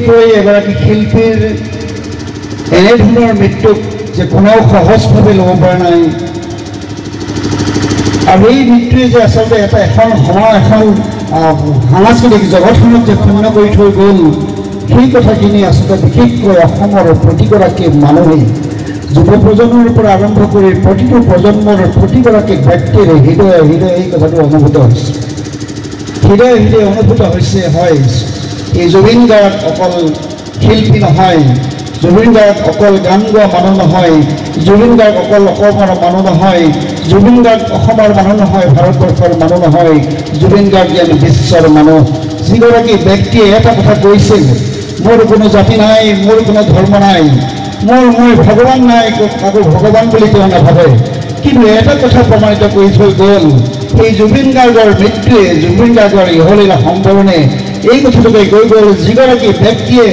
বিশেষকৈ এগৰাকী শিল্পীৰ এনেধৰণৰ মৃত্যুক যে কোনেও সহজভাৱে ল'ব পৰা নাই আৰু এই মৃত্যুৱে যে আচলতে এখন সাংস্কৃতিক জগতখনক যে শূন্য কৰি থৈ গ'ল সেই কথাখিনি আচলতে বিশেষকৈ অসমৰ প্ৰতিগৰাকী মানুহে যুৱ প্ৰজন্মৰ পৰা আৰম্ভ কৰি প্ৰতিটো প্ৰজন্মৰ প্ৰতিগৰাকী ব্যক্তিৰ হৃদয়ে হৃদয়ে এই কথাটো অনুভূত হৈছে হৃদয়ে হৃদয়ে অনুভূত হৈছে হয় এই জুবিন গাৰ্গ অকল শিল্পী নহয় জুবিন গাৰ্গ অকল গান গোৱা মানুহ নহয় জুবিন গাৰ্গ অকল অসমৰ মানুহ নহয় জুবিন গাৰ্গ অসমৰ মানুহ নহয় ভাৰতবৰ্ষৰ মানুহ নহয় জুবিন গাৰ্গ যেন বিশ্বৰ মানুহ যিগৰাকী ব্যক্তিয়ে এটা কথা কৈছিল মোৰ কোনো জাতি নাই মোৰ কোনো ধৰ্ম নাই মই ভগৱান নাই কাকো ভগৱান বুলি তেওঁ নাভাবে কিন্তু এটা কথা প্ৰমাণিত কৰি থৈ গ'ল এই জুবিন গাৰ্গৰ মৃত্যুৱে জুবিন গাৰ্গৰ ইহলীলা সম্পূৰ্ণে এই কথাটোকে কৈ গ'ল যিগৰাকী ব্যক্তিয়ে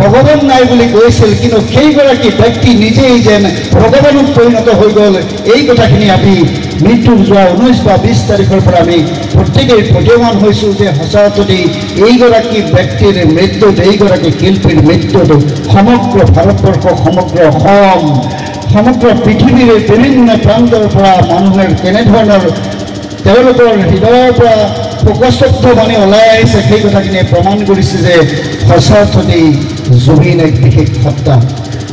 ভগৱান নাই বুলি কৈছিল কিন্তু সেইগৰাকী ব্যক্তি নিজেই যেন ভগৱানত পৰিণত হৈ গ'ল এই কথাখিনি আমি মৃত্যুৰ যোৱা 19 বা 20 তাৰিখৰ পৰা আমি প্ৰত্যেকেই প্ৰতীয়মান হৈছোঁ যে সঁচা যদি এইগৰাকী ব্যক্তিৰ মৃত্যুত এইগৰাকী শিল্পীৰ মৃত্যুত সমগ্ৰ ভাৰতবৰ্ষ সমগ্ৰ অসম সমগ্ৰ পৃথিৱীৰ বিভিন্ন প্ৰান্তৰ পৰা মানুহে কেনেধৰণৰ তেওঁলোকৰ হৃদয়ৰ পৰা শোকস্তব্ধ বাণী ওলাই আহিছে সেই কথাখিনিয়ে প্ৰমাণ কৰিছে যে সঁচা যদি জুবিন এক বিশেষ সত্তা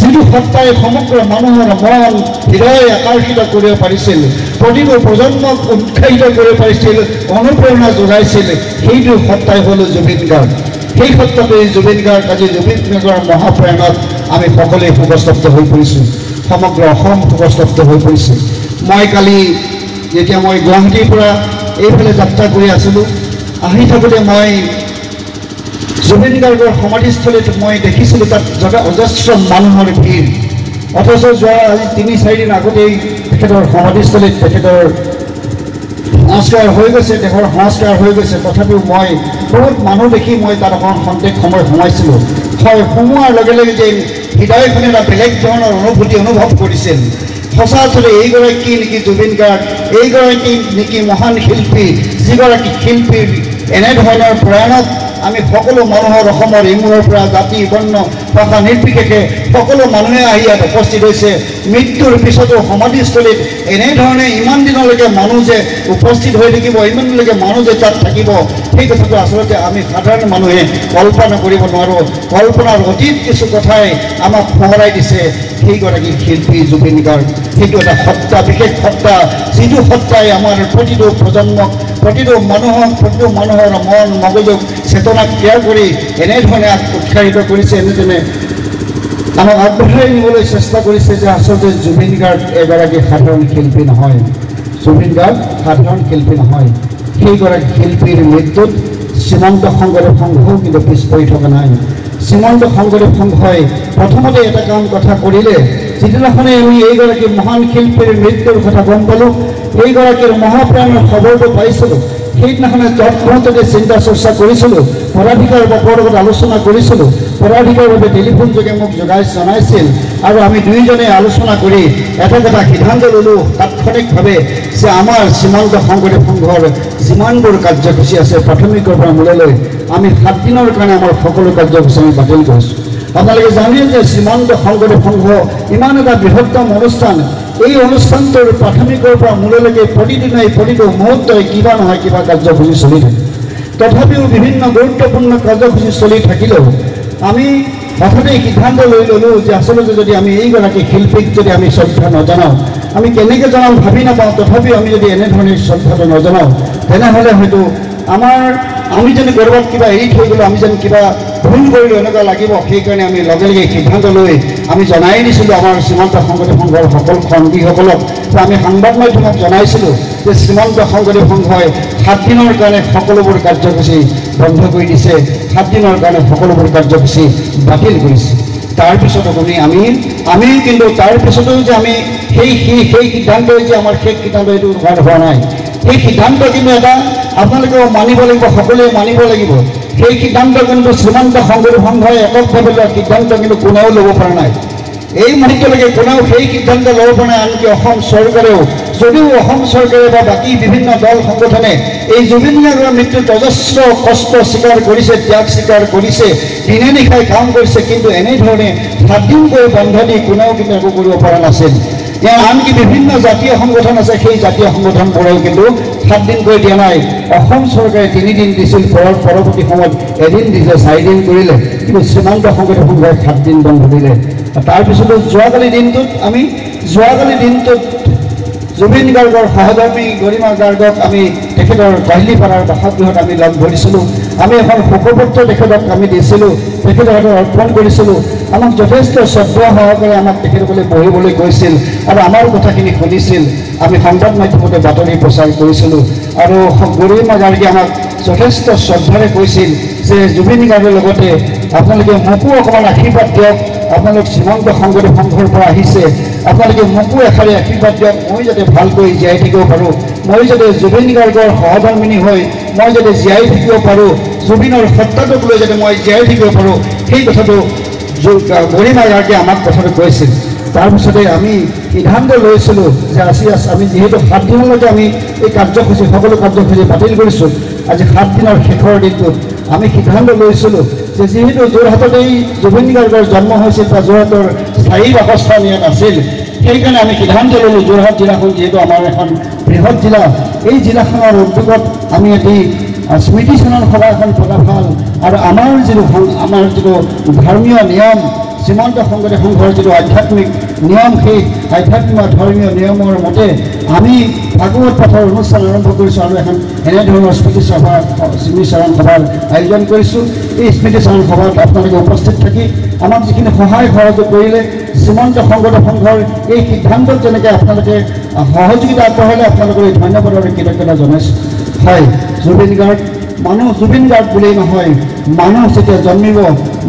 যিটো সত্তাই সমগ্ৰ মানুহৰ মন হৃদয় আকৰ্ষিত কৰিব পাৰিছিল প্ৰতিটো প্ৰজন্মক উৎসাহিত কৰিব পাৰিছিল অনুপ্ৰেৰণা যোগাইছিল সেইটো সত্তাই হ'ল জুবিন গাৰ্গ সেই সত্তাটোৱে জুবিন গাৰ্গ আজি জুবিন গাৰ্গৰ মহাপ্ৰয়াণত আমি সকলোৱে শোকস্তব্ধ হৈ পৰিছোঁ সমগ্ৰ অসম শোকস্তব্ধ হৈ পৰিছে মই কালি যেতিয়া মই গুৱাহাটীৰ পৰা এইফালে যাত্ৰা কৰি আছিলোঁ আহি থাকোঁতে মই জুবিন গাৰ্গৰ সমাধিস্থলীত মই দেখিছিলোঁ তাত অজস্ৰ মানুহৰ ভিৰ অথচ যোৱা আজি 3-4 দিন আগতেই তেখেতৰ সমাধিস্থলীত তেখেতৰ সংস্কাৰ হৈ গৈছে দেশৰ সংস্কাৰ হৈ গৈছে তথাপিও মই বহুত মানুহ দেখি মই তাত অকণ খন্তেক সময় সোমাইছিলোঁ হয় সোমোৱাৰ লগে লগে যে হৃদয়খনে এটা বেলেগ ধৰণৰ অনুভূতি অনুভৱ কৰিছিল সঁচা অৰ্থতে এইগৰাকী নেকি জুবিন গাৰ্গ এইগৰাকী নেকি মহান শিল্পী যিগৰাকী শিল্পীৰ এনেধৰণৰ প্ৰয়াণত আমি সকলো মানুহৰ অসমৰ ইমূৰৰ পৰা জাতি বৰ্ণ ভাষা নিৰ্বিশেষে সকলো মানুহে আহি ইয়াত উপস্থিত হৈছে মৃত্যুৰ পিছতো সমাধিস্থলীত এনেধৰণে ইমান দিনলৈকে মানুহ যে উপস্থিত হৈ থাকিব ইমানলৈকে মানুহ যে তাত থাকিব সেই কথাটো আচলতে আমি সাধাৰণ মানুহে কল্পনা কৰিব নোৱাৰোঁ কল্পনাৰ অতীত কিছু কথাই আমাক সোঁৱৰাই দিছে সেইগৰাকী শিল্পী জুবিন গাৰ্গ সেইটো এটা সত্তা বিশেষ সত্তা যিটো সত্তাই আমাৰ প্ৰতিটো প্ৰজন্মক প্ৰতিটো মানুহৰ মন মগজুক চেতনাক ক্ৰিয়া কৰি এনেধৰণে উৎসাহিত কৰিছে এনেধৰণে আমাক আগবঢ়াই নিবলৈ চেষ্টা কৰিছে যে আচলতে জুবিন গাৰ্গ এগৰাকী সাধাৰণ শিল্পী নহয় জুবিন গাৰ্গ সাধাৰণ শিল্পী নহয় সেইগৰাকী শিল্পীৰ মৃত্যুত শ্ৰীমন্ত শংকৰদেৱ সংঘও কিন্তু পিছ পৰি থকা নাই শ্ৰীমন্ত শংকৰদেৱ সংঘই প্ৰথমতে এটা কাম কথা কৰিলে যিদিনাখনে আমি এইগৰাকী মহান শিল্পীৰ মৃত্যুৰ কথা গম পালোঁ এইগৰাকীৰ মহাপ্ৰাণৰ খবৰটো পাইছিলোঁ সেইদিনাখনে তৎক্ষণতে চিন্তা চৰ্চা কৰিছিলোঁ পদাধিকাৰ বাপৰ লগত আলোচনা কৰিছিলোঁ পদাধিকাৰৰ বাবে টেলিফোন যোগে মোক জনাইছিল আৰু আমি দুয়োজনে আলোচনা কৰি এটা সিদ্ধান্ত ল'লোঁ তাৎক্ষণিকভাৱে যে আমাৰ শ্ৰীমন্ত শংকৰদেৱ সংঘৰ যিমানবোৰ কাৰ্যসূচী আছে প্ৰাথমিকৰ পৰা মূললৈ আমি 7 দিনৰ কাৰণে আমাৰ সকলো কাৰ্যসূচী আমি বাতিল কৰিছোঁ আপোনালোকে জানে যে শ্ৰীমন্ত শংকৰদেৱ সংঘ ইমান এটা বৃহত্তম অনুষ্ঠান এই অনুষ্ঠানটোৰ প্ৰাথমিকৰ পৰা মূললৈকে প্ৰতিদিনে প্ৰতিটো মুহূৰ্তই কিবা নহয় কিবা কাৰ্যসূচী চলি থাকে তথাপিও বিভিন্ন গুৰুত্বপূৰ্ণ কাৰ্যসূচী চলি থাকিলেও আমি হঠাতে সিদ্ধান্ত লৈ ল'লোঁ যে আচলতে যদি আমি এইগৰাকী শিল্পীক যদি আমি শ্ৰদ্ধা নজনাওঁ আমি কেনেকৈ জনাম ভাবি নাপাওঁ তথাপিও আমি যদি এনেধৰণে শ্ৰদ্ধাটো নজনাওঁ তেনেহ'লে হয়তো আমি যেন ক'ৰবাত কিবা এৰি থৈ গ'লোঁ আমি যেন কিবা ভুল কৰিলোঁ এনেকুৱা লাগিব সেইকাৰণে আমি লগে লগে সিদ্ধান্ত লৈ আমি জনাই দিছিলোঁ আমাৰ শ্ৰীমন্ত শংকৰদেৱ সংঘৰ সকলো সংগীসকলক আমি সংবাদ মাধ্যমক জনাইছিলোঁ যে শ্ৰীমন্ত শংকৰদেৱ সংঘই 7 দিনৰ কাৰণে সকলোবোৰ কাৰ্যসূচী বন্ধ কৰি দিছে 7 দিনৰ কাৰণে সকলোবোৰ কাৰ্যসূচী বাতিল কৰিছে তাৰপিছতো আমি কিন্তু তাৰপিছতো যে আমি সেই সিদ্ধান্তই যে আমাৰ শেষ সিদ্ধান্ত এইটো হোৱা নাই এই সিদ্ধান্ত কিন্তু এটা আপোনালোকেও মানিব লাগিব সকলোৱে মানিব লাগিব সেই সিদ্ধান্ত কিন্তু শ্ৰীমন্ত শংকৰদেৱ সংঘই এককভাৱে লোৱা সিদ্ধান্ত কিন্তু কোনেও ল'ব পৰা নাই এই মুহূৰ্তলৈকে কোনেও সেই সিদ্ধান্ত ল'ব পৰা নাই। আনকি অসম চৰকাৰেও, যদিও অসম চৰকাৰে বা বাকী বিভিন্ন দল সংগঠনে এই জুবিন গাৰ্গৰ মৃত্যুত অজস্ৰ কষ্ট স্বীকাৰ কৰিছে, ত্যাগ স্বীকাৰ কৰিছে, দিনে নিশাই কাম কৰিছে, কিন্তু এনেধৰণে 7 দিনকৈ বন্ধ দি কোনেও কিন্তু একো কৰিব পৰা নাছিল। ইয়াৰ আনকি বিভিন্ন জাতীয় সংগঠন আছে, সেই জাতীয় সংগঠনবোৰেও কিন্তু 7 দিনকৈ দিয়া নাই। অসম চৰকাৰে 3 দিন দিছিল, পৰৱৰ্তী সময়ত এদিন দিছে, 4 দিন কৰিলে, কিন্তু সীমান্ত সংগঠন সংঘই 7 দিন বন্ধ দিলে। তাৰপিছতো যোৱাকালি দিনটোত জুবিন গাৰ্গৰ সহধৰ্মী গৰিমা গাৰ্গক আমি তেখেতৰ কহিলিপাৰাৰ বাসগৃহত আমি লগ ধৰিছিলোঁ। আমি এখন শোকপত্ৰ তেখেতক আমি দিছিলোঁ, তেখেতৰ হাতত অৰ্পণ কৰিছিলোঁ। আমাক যথেষ্ট শ্ৰদ্ধা সহকাৰে আমাক তেখেতসকলে পঢ়িবলৈ কৈছিল আৰু আমাৰ কথাখিনি শুনিছিল। আমি সংবাদ মাধ্যমতে বাতৰি প্ৰচাৰ কৰিছিলোঁ আৰু গৰিমা গাৰ্গে আমাক যথেষ্ট শ্ৰদ্ধাৰে কৈছিল যে জুবিন গাৰ্গৰ লগতে আপোনালোকে মোকো অকণমান আশীৰ্বাদ দিয়ক। আপোনালোক শ্ৰীমন্ত শংকৰদেৱ সংঘৰ পৰা আহিছে, আপোনালোকে মোকো এষাৰি আশীৰ্বাদ দিয়ক, মই যাতে ভালকৈ জীয়াই থাকিব পাৰোঁ, মই যাতে জুবিন গাৰ্গৰ সহধৰ্মিনী হৈ মই যাতে জীয়াই থাকিব পাৰোঁ, জুবিনৰ সত্তাটোক লৈ যাতে মই জীয়াই থাকিব পাৰোঁ, সেই কথাটো গৰিমা গাৰ্গে আমাক কথাটো কৈছিল। তাৰপিছতে আমি সিদ্ধান্ত লৈছিলোঁ যে আমি যিহেতু 7 দিনলৈকে আমি এই কাৰ্যসূচী সকলো কাৰ্যসূচী বাতিল কৰিছোঁ, আজি 7 দিনৰ শেষৰ দিনটোত আমি সিদ্ধান্ত লৈছিলোঁ যে যিহেতু যোৰহাটতেই জুবিন গাৰ্গৰ জন্ম হৈছিল বা যোৰহাটৰ স্থায়ী বাসস্থান ইয়াত আছিল, সেইকাৰণে আমি সিদ্ধান্ত ল'লোঁ যোৰহাট জিলাখন যিহেতু আমাৰ এখন বৃহৎ জিলা, এই জিলাখনৰ উদ্যোগত আমি এটি স্মৃতি চানন সভা এখন পতা ভাল আৰু আমাৰ যিটো ধৰ্মীয় নিয়ম, শ্ৰীমন্ত শংকৰদেৱ সংঘৰ যিটো আধ্যাত্মিক নিয়ম, সেই আধ্যাত্মিক ধৰ্মীয় নিয়মৰ মতে আমি ভাগৱত পাঠৰ অনুষ্ঠান আৰম্ভ কৰিছোঁ আৰু এখন এনেধৰণৰ স্মৃতি চাৰণ সভাৰ আয়োজন কৰিছোঁ। এই স্মৃতি চাৰণ সভাত আপোনালোকে উপস্থিত থাকি আমাক যিখিনি সহায় সহযোগ কৰিলে, শ্ৰীমন্ত শংকৰদেৱ সংঘৰ এই সিদ্ধান্তত যেনেকৈ আপোনালোকে সহযোগিতা আগবঢ়ালে আপোনালোকৰ ধন্যবাদ আৰু কৃতজ্ঞতা জনাইছোঁ। হয়, জুবিন গাৰ্গ বুলিয়েই নহয়, মানুহ যেতিয়া জন্মিব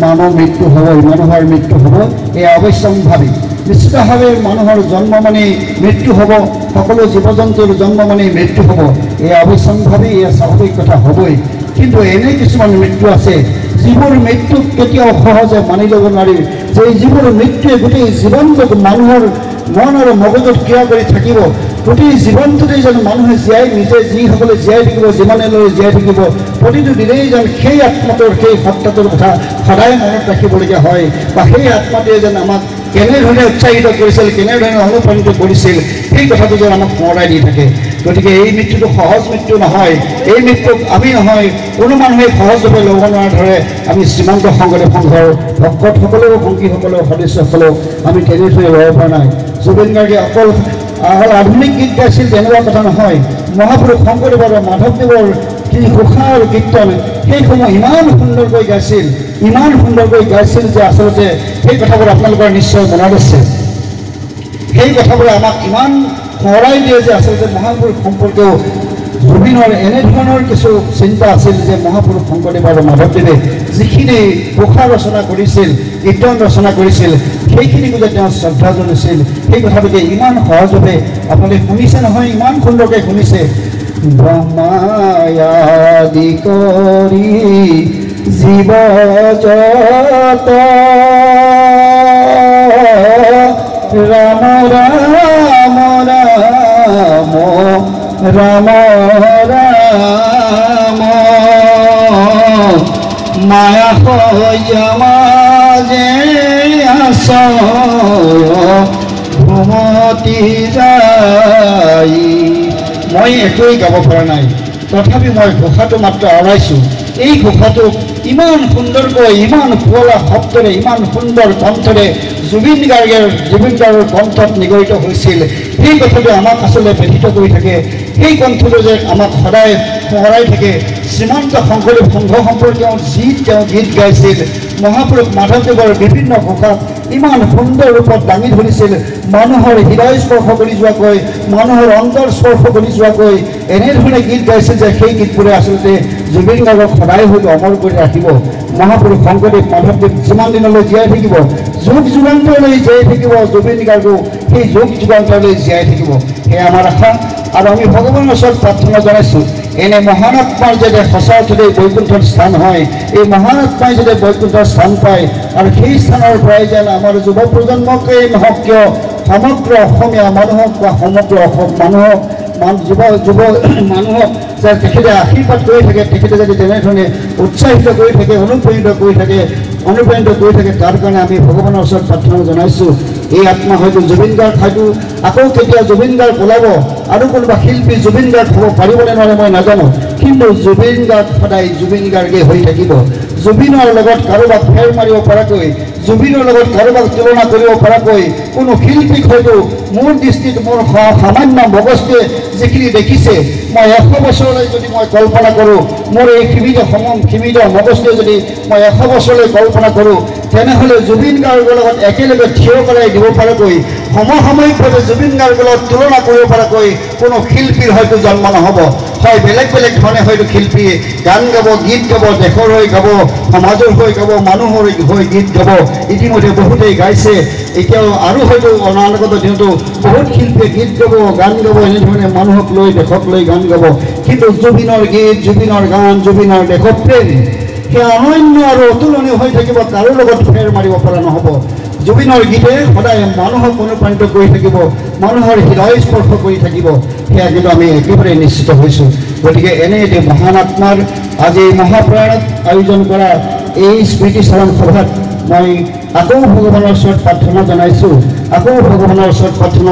মানুহৰ মৃত্যু হ'বই, মানুহৰ মৃত্যু হ'ব, এয়া অৱশ্যম্ভাৱী। নিশ্চিতভাৱে মানুহৰ জন্ম মানেই মৃত্যু হ'ব, সকলো জীৱ জন্তুৰ জন্ম মানেই মৃত্যু হ'ব, এয়া অৱশ্যম্ভাৱী, এয়া স্বাভাৱিক কথা হ'বই। কিন্তু এনে কিছুমান মৃত্যু আছে যিবোৰ মৃত্যুক কেতিয়াও সহজে মানি ল'ব নোৱাৰি, যে যিবোৰ মৃত্যুৱে গোটেই জীৱনটোক মানুহৰ মন আৰু মগজুত ক্ৰিয়া কৰি থাকিব। গোটেই জীৱনটোতেই যেন মানুহে যিসকলে জীয়াই থাকিব, যিমানলৈ জীয়াই থাকিব, প্ৰতিটো দিনেই যেন সেই আত্মাটোৰ সেই সত্তাটোৰ কথা সদায় মনত ৰাখিবলগীয়া হয়, বা সেই আত্মাটোৱে যেন আমাক কেনেধৰণে উৎসাহিত কৰিছিল, কেনেধৰণে অনুপ্ৰাণিত কৰিছিল, সেই কথাটো যেন আমাক সোঁৱৰাই দি থাকে। গতিকে এই মৃত্যুটো সহজ মৃত্যু নহয়, এই মৃত্যুক আমি নহয় কোনো মানুহে সহজভাৱে ল'ব নোৱাৰাৰ দৰে আমি শ্ৰীমন্ত শংকৰদেৱ সংঘৰ ভক্তসকলেও, ভংগীসকলেও, সদস্যসকলেও আমি তেনেধৰণে ল'ব পৰা নাই। জুবিন গাৰ্গে অকল আধুনিক গীত গাইছিল তেনেকুৱা কথা নহয়, মহাপুৰুষ শংকৰদেৱ আৰু মাধৱদেৱৰ যি ঘোষা আৰু কীৰ্তন, সেইসমূহ ইমান সুন্দৰকৈ গাইছিল যে আচলতে সেই কথাবোৰ আপোনালোকৰ নিশ্চয় মনত আছে। সেই কথাবোৰে আমাক ইমান সোঁৱৰাই দিয়ে যে আচলতে মহাপুৰুষ সম্পৰ্কেও জুবিনৰ এনেধৰণৰ কিছু চিন্তা আছিল যে মহাপুৰুষ শংকৰদেৱ আৰু মাধৱদেৱে যিখিনি ঘোষা ৰচনা কৰিছিল, কীৰ্তন ৰচনা কৰিছিল, সেইখিনিকো যে তেওঁ শ্ৰদ্ধা জনাইছিল, সেই কথাটোকে ইমান সহজভাৱে আপোনালোকে শুনিছে নহয়, ইমান সুন্দৰকৈ শুনিছে। ব্ৰহ্মায়াদি কৰি জীৱ জগত ৰাম ৰাম ৰাম ৰাম ৰাম মায়া মাজে আশ্ৰয় ভ্ৰমতি যাই। মই একোৱেই গাব পৰা নাই, তথাপি মই ঘোষাটো মাত্ৰ আওৰাইছোঁ। এই ঘোষাটোক ইমান সুন্দৰকৈ, ইমান শুৱলা শব্দৰে, ইমান সুন্দৰ কণ্ঠৰে জুবিন গাৰ্গৰ কণ্ঠত নিগৰিত হৈছিল, সেই কথাটো আমাক আচলতে ব্যথিত কৰি থাকে। সেই কণ্ঠটো যে আমাক সদায় সোঁৱৰাই থাকে। শ্ৰীমন্ত শংকৰদেৱ সংঘ সম্পৰ্কীয় তেওঁ গীত গাইছিল, মহাপুৰুষ মাধৱদেৱৰ বিভিন্ন ঘোষাত ইমান সুন্দৰ ৰূপত দাঙি ধৰিছিল, মানুহৰ হৃদয় স্পৰ্শ কৰি যোৱাকৈ, মানুহৰ অন্তৰ স্পৰ্শ কৰি যোৱাকৈ এনেধৰণে গীত গাইছিল যে সেই গীতবোৰে আচলতে জুবিন গাৰ্গক সদায় হয়তো অমৰ কৰি ৰাখিব। মহাপুৰুষ শংকৰদেৱ মাধৱদেৱ যিমান দিনলৈ জীয়াই থাকিব, যুগ যুগান্তৰলৈ জীয়াই থাকিব, জুবিন গাৰ্গো সেই যুগ যুগান্তৰলৈ জীয়াই থাকিব। সেয়া আমাৰ আশা। আৰু আমি ভগৱানৰ ওচৰত প্ৰাৰ্থনা জনাইছোঁ, এনে মহান আত্মাৰ যাতে সঁচা অৰ্থতে বৈকুণ্ঠৰ স্থান হয়, এই মহান আত্মাই যাতে বৈকুণ্ঠৰ স্থান পায়, আৰু সেই স্থানৰ পৰাই যেন আমাৰ যুৱ প্ৰজন্মকেই নহওক কিয় সমগ্ৰ অসমীয়া মানুহক বা সমগ্ৰ অসম মানুহক যুৱ মানুহক যে তেখেতে আশীৰ্বাদ কৰি থাকে, তেখেতে যদি তেনেধৰণে উৎসাহিত কৰি থাকে, অনুপ্ৰাণিত কৰি থাকে, তাৰ কাৰণে আমি ভগৱানৰ ওচৰত প্ৰাৰ্থনা জনাইছোঁ। এই আত্মা হয়তো জুবিন গাৰ্গ হয়তো আকৌ কেতিয়া জুবিন গাৰ্গ ওলাব, আৰু কোনোবা শিল্পী জুবিন গাৰ্গ হ'ব পাৰিবনে নোৱাৰে মই নাজানো, কিন্তু জুবিন গাৰ্গ সদায় জুবিন গাৰ্গে হৈ থাকিব। জুবিনৰ লগত কাৰোবাক ফেৰ মাৰিব পৰাকৈ, জুবিনৰ লগত কাৰোবাক তুলনা কৰিব পৰাকৈ কোনো শিল্পীক হয়তো মোৰ দৃষ্টিত মোৰ সামান্য মগজটোৱে যিখিনি দেখিছে, মই 100 বছৰলৈ যদি মই কল্পনা কৰোঁ, মোৰ এই সীমিত মগজটোৱে যদি মই 100 বছৰলৈ কল্পনা কৰোঁ, তেনেহ'লে জুবিন গাৰ্গৰ লগত একেলগে থিয় কৰাই দিব পৰাকৈ, সমসাময়িকভাৱে জুবিন গাৰ্গৰ লগত তুলনা কৰিব পৰাকৈ কোনো শিল্পীৰ হয়তো জন্ম নহ'ব। হয়, বেলেগ বেলেগ ধৰণে হয়তো শিল্পীয়ে গান গাব, গীত গাব, দেশৰ হৈ গাব, সমাজৰ হৈ গাব, মানুহৰ হৈ গীত গাব, ইতিমধ্যে বহুতেই গাইছে। এতিয়াও আৰু হয়তো অনাগত দিনতো বহুত শিল্পীয়ে গীত গাব, গান গাব, এনেধৰণে মানুহক লৈ দেশক লৈ গান গাব। কিন্তু জুবিনৰ গীত, জুবিনৰ গান, জুবিনৰ দেশপ্ৰেম সেয়া অনন্য আৰু অতুলনীয় হৈ থাকিব, কাৰো লগত ফেৰ মাৰিব পৰা নহ'ব। জুবিনৰ গীতে সদায় মানুহক অনুপ্ৰাণিত কৰি থাকিব, মানুহৰ হৃদয় স্পৰ্শ কৰি থাকিব, সেয়া কিন্তু আমি একেবাৰে নিশ্চিত হৈছোঁ। গতিকে এনে এটি মহান আত্মাৰ আজি মহাপ্ৰয়াণত আয়োজন কৰা এই স্মৃতি স্মৰণ সভাত মই আকৌ ভগৱানৰ ওচৰত প্ৰাৰ্থনা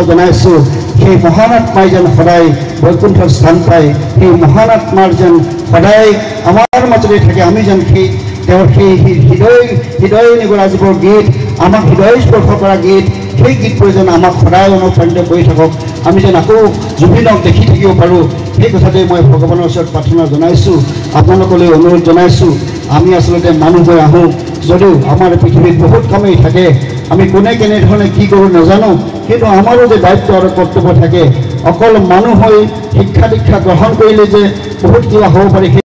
জনাইছোঁ, সেই মহান আত্মাই যেন সদায় বৈকুণ্ঠৰ স্থান পায়, সেই মহান আত্মাৰ যেন সদায় আমাৰ মাজতে থাকে, আমি যেন তেওঁৰ সেই হৃদয় নিগৰা যিবোৰ গীত, আমাক হৃদয় স্পৰ্শ কৰা গীত, সেই গীতবোৰ যেন আমাক সদায় অনুপ্ৰাণিত কৰি থাকক, আমি যেন আকৌ জুবিনক দেখি থাকিব পাৰোঁ। সেই কথাতে মই ভগৱানৰ ওচৰত প্ৰাৰ্থনা জনাইছোঁ, আপোনালোকলৈ অনুৰোধ জনাইছোঁ। আমি আচলতে মানুহ হৈ আহোঁ যদিও আমাৰ পৃথিৱীত বহুত কামেই থাকে, আমি কোনে কেনেধৰণে কি কৰোঁ নাজানো, কিন্তু আমাৰো যে দায়িত্ব আৰু কৰ্তব্য থাকে। অকল মানুহ হৈ শিক্ষা দীক্ষা গ্ৰহণ কৰিলে যে বহুত কিবা হ'ব পাৰে